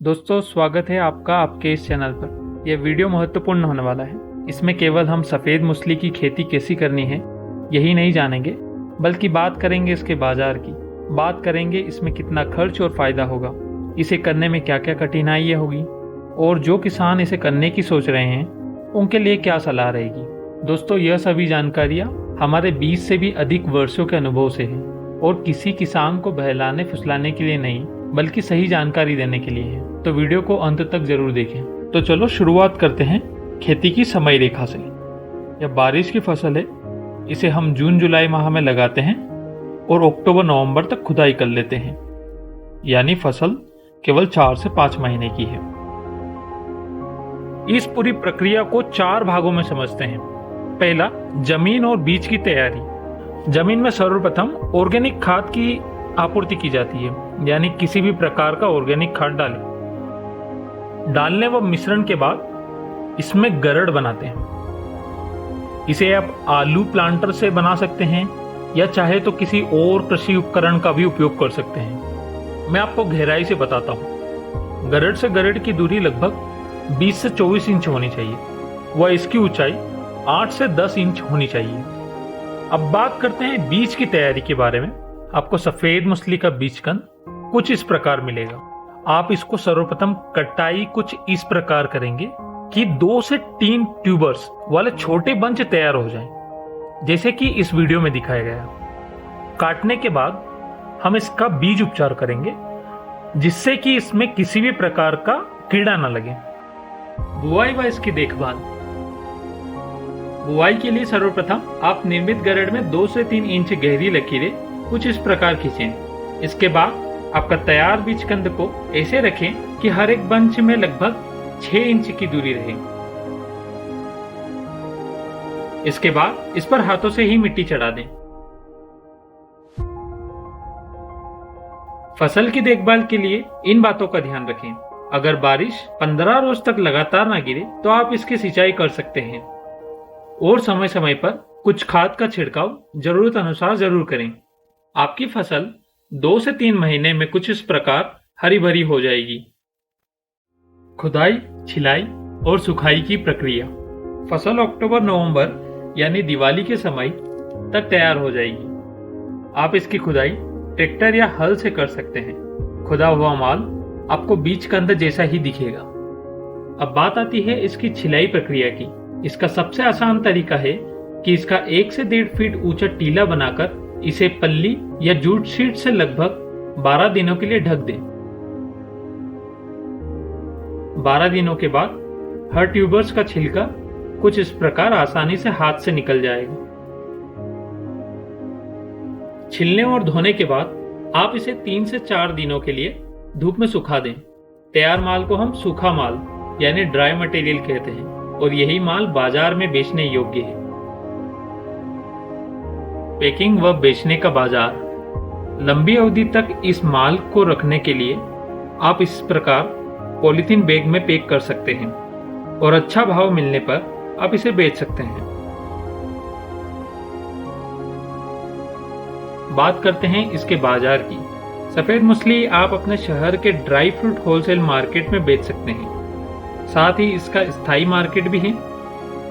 दोस्तों, स्वागत है आपका आपके इस चैनल पर। यह वीडियो महत्वपूर्ण होने वाला है। इसमें केवल हम सफ़ेद मूसली की खेती कैसी करनी है यही नहीं जानेंगे, बल्कि बात करेंगे इसके बाजार की। बात करेंगे इसमें कितना खर्च और फ़ायदा होगा, इसे करने में क्या क्या कठिनाइयाँ होगी, और जो किसान इसे करने की सोच रहे हैं उनके लिए क्या सलाह रहेगी। दोस्तों, यह सभी जानकारियाँ हमारे 20 से भी अधिक वर्षों के अनुभव से हैं और किसी किसान को बहलाने फुसलाने के लिए नहीं, बल्कि सही जानकारी देने के लिए है। तो वीडियो को अंत तक जरूर देखें। तो चलो शुरुआत करते हैं खेती की समय रेखा से। यह बारिश की फसल है। इसे हम जून जुलाई माह में लगाते हैं और अक्टूबर नवंबर तक खुदाई कर लेते हैं, यानी फसल केवल 4 से 5 महीने की है। इस पूरी प्रक्रिया को 4 भागों में समझते हैं। पहला, जमीन और बीज की तैयारी। जमीन में सर्वप्रथम ऑर्गेनिक खाद की आपूर्ति की जाती है, यानी किसी भी प्रकार का ऑर्गेनिक खाद डालने व मिश्रण के बाद इसमें गरड़ बनाते हैं। इसे आप आलू प्लांटर से बना सकते हैं या चाहे तो किसी और कृषि उपकरण का भी उपयोग कर सकते हैं। मैं आपको गहराई से बताता हूँ। गरड़ से गरड़ की दूरी लगभग 20 से 24 इंच होनी चाहिए व इसकी ऊंचाई 8 से 10 इंच होनी चाहिए। अब बात करते हैं बीज की तैयारी के बारे में। आपको सफेद मूसली का बीजकंद कुछ इस प्रकार मिलेगा। आप इसको सर्वप्रथम कटाई कुछ इस प्रकार करेंगे कि 2 से 3 ट्यूबर्स वाले छोटे बंच तैयार हो जाएं, जैसे कि इस वीडियो में दिखाया गया। काटने के बाद हम इसका बीज उपचार करेंगे, जिससे कि इसमें किसी भी प्रकार का कीड़ा न लगे। बुआई व इसकी देखभाल। बुआई के लिए सर्वप्रथम आप निर्मित गरड़ में 2 से 3 इंच गहरी लकीरें कुछ इस प्रकार खींचें। इसके बाद आपका तैयार बीजकंद को ऐसे रखें कि हर एक बंच में लगभग 6 इंच की दूरी रहे। इसके बाद इस पर हाथों से ही मिट्टी चढ़ा दें। फसल की देखभाल के लिए इन बातों का ध्यान रखें। अगर बारिश 15 रोज तक लगातार ना गिरे तो आप इसकी सिंचाई कर सकते हैं, और समय समय पर कुछ खाद का छिड़काव जरूरत अनुसार जरूर करें। आपकी फसल 2 से 3 महीने में कुछ इस प्रकार हरी भरी हो जाएगी। खुदाई, छिलाई और सुखाई की प्रक्रिया। फसल अक्टूबर नवंबर यानी दिवाली के समय तक तैयार हो जाएगी। आप इसकी खुदाई ट्रैक्टर या हल से कर सकते हैं। खुदा हुआ माल आपको बीजकंद जैसा ही दिखेगा। अब बात आती है इसकी छिलाई प्रक्रिया की। इसका सबसे आसान तरीका है कि इसका 1 से 1.5 फीट ऊंचा टीला बनाकर इसे पल्ली या जूट शीट से लगभग 12 दिनों के लिए ढक दें। 12 दिनों के बाद हर ट्यूबर्स का छिलका कुछ इस प्रकार आसानी से हाथ से निकल जाएगा। छिलने और धोने के बाद आप इसे 3 से 4 दिनों के लिए धूप में सुखा दें। तैयार माल को हम सूखा माल यानी ड्राई मटेरियल कहते हैं, और यही माल बाजार में बेचने योग्य है। पैकिंग व बेचने का बाजार। लंबी अवधि तक इस माल को रखने के लिए आप इस प्रकार पॉलीथीन बैग में पैक कर सकते हैं, और अच्छा भाव मिलने पर आप इसे बेच सकते हैं। बात करते हैं इसके बाजार की। सफेद मूसली आप अपने शहर के ड्राई फ्रूट होलसेल मार्केट में बेच सकते हैं। साथ ही इसका स्थायी मार्केट भी है,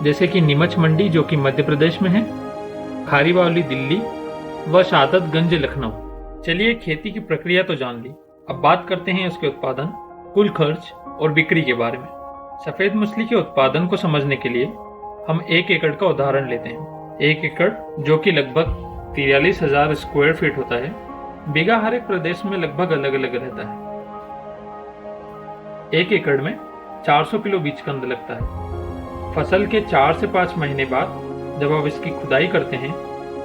जैसे कि नीमच मंडी जो कि मध्य प्रदेश में है, खारीबावली दिल्ली व शादतगंज लखनऊ। चलिए, खेती की प्रक्रिया तो जान ली। अब बात करते हैं उसके उत्पादन, कुल खर्च और बिक्री के बारे में। सफेद मूसली के उत्पादन को समझने के लिए हम 1 एकड़ का उदाहरण लेते हैं। 1 एकड़ जो कि लगभग 43,000 स्क्वायर फीट होता है। बीघा हर एक प्रदेश में लगभग अलग अलग रहता है। 1 एकड़ में 400 किलो बीजकंद लगता है। फसल के 4 से 5 महीने बाद जब आप इसकी खुदाई करते हैं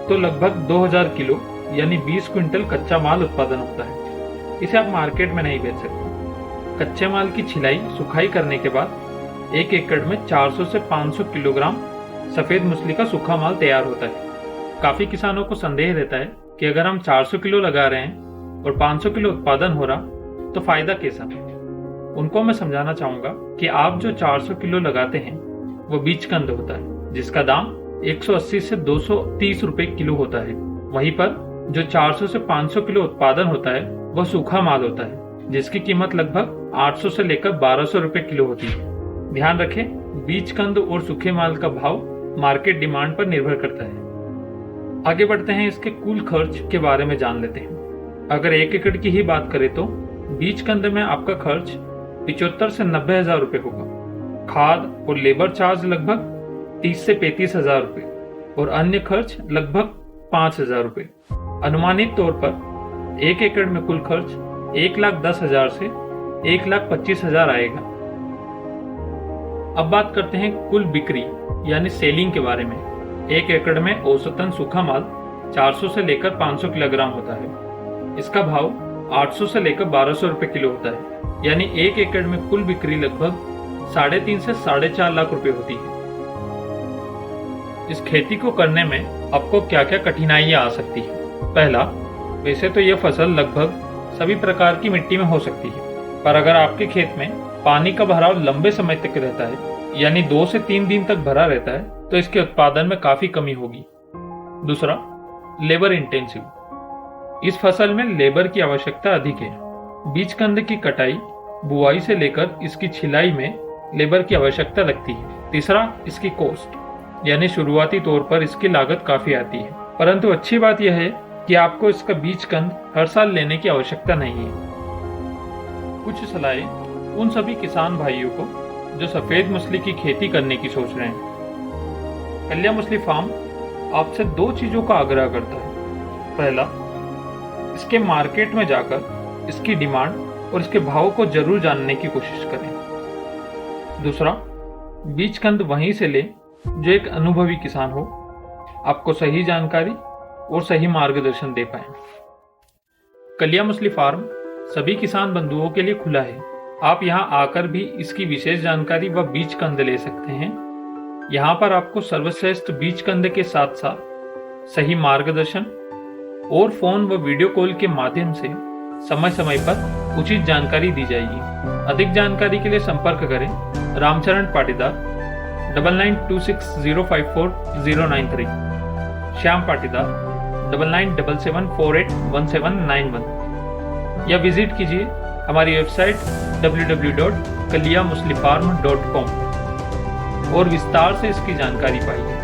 तो लगभग 2000 किलो यानी 20 क्विंटल कच्चा माल उत्पादन होता है। इसे आप मार्केट में नहीं बेच सकते। कच्चे माल की छिलाई सुखाई करने के बाद 1 एकड़ में 400 से 500 किलोग्राम सफेद मूसली का सूखा माल तैयार होता है। काफी किसानों को संदेह रहता है कि अगर हम 400 किलो लगा रहे हैं और 500 किलो उत्पादन हो रहा तो फायदा कैसा। उनको मैं समझाना चाहूंगा कि आप जो 400 किलो लगाते हैं वो बीजकंद होता है, जिसका दाम 180 से 230 रुपए किलो होता है। वहीं पर जो 400 से 500 किलो उत्पादन होता है वह सूखा माल होता है, जिसकी कीमत लगभग 800 से लेकर 1200 रुपए किलो होती है। ध्यान रखें, बीज कंद और सूखे माल का भाव मार्केट डिमांड पर निर्भर करता है। आगे बढ़ते हैं, इसके कुल खर्च के बारे में जान लेते हैं। अगर 1 एकड़ की ही बात करें तो बीज कंद में आपका खर्च 75 से 90 हजार रुपए होगा। खाद और लेबर चार्ज लगभग 30 से 35 हजार रुपए और अन्य खर्च लगभग 5 हजार रुपए। अनुमानित तौर पर 1 एकड़ में कुल खर्च 1,10,000 से 1,25,000 आएगा। अब बात करते हैं कुल बिक्री यानी सेलिंग के बारे में। 1 एकड़ में औसतन सूखा माल 400 से लेकर 500 किलोग्राम होता है। इसका भाव 800 से लेकर 1200 रुपए किलो होता है, यानी 1 एकड़ में कुल बिक्री लगभग 3.5 से 4.5 लाख रुपए होती है। इस खेती को करने में आपको क्या क्या कठिनाइयां आ सकती है? पहला, वैसे तो यह फसल लगभग सभी प्रकार की मिट्टी में हो सकती है, पर अगर आपके खेत में पानी का भराव लंबे समय तक रहता है, यानी 2 से 3 दिन तक भरा रहता है, तो इसके उत्पादन में काफी कमी होगी। दूसरा, लेबर इंटेंसिव। इस फसल में लेबर की आवश्यकता अधिक है। बीज कंद की कटाई, बुआई से लेकर इसकी छिलाई में लेबर की आवश्यकता लगती है। तीसरा, इसकी कॉस्ट, यानी शुरुआती तौर पर इसकी लागत काफी आती है, परंतु अच्छी बात यह है कि आपको इसका बीज कंद हर साल लेने की आवश्यकता नहीं है। कुछ सलाहें उन सभी किसान भाइयों को जो सफेद मछली की खेती करने की सोच रहे हैं। कल्या मछली फार्म आपसे 2 चीजों का आग्रह करता है। पहला, इसके मार्केट में जाकर इसकी डिमांड और इसके भाव को जरूर जानने की कोशिश करें। दूसरा, बीज कंद वहीं से लें जो एक अनुभवी किसान हो, आपको सही जानकारी और सही मार्गदर्शन दे पाए। कल्या मछली फार्म सभी किसान बंधुओं के लिए खुला है। आप यहां आकर भी इसकी विशेष जानकारी व बीज कंद ले सकते हैं। यहां पर आपको सर्वश्रेष्ठ बीज कंद के साथ साथ सही मार्गदर्शन और फोन व वीडियो कॉल के माध्यम से समय समय पर उचित जानकारी दी जाएगी। अधिक जानकारी के लिए संपर्क करें रामचरण पाटीदार 9926054093, श्याम पाटीदार 9977481791 या विजिट कीजिए हमारी वेबसाइट www.kalyamushlifarm.com और विस्तार से इसकी जानकारी पाइए।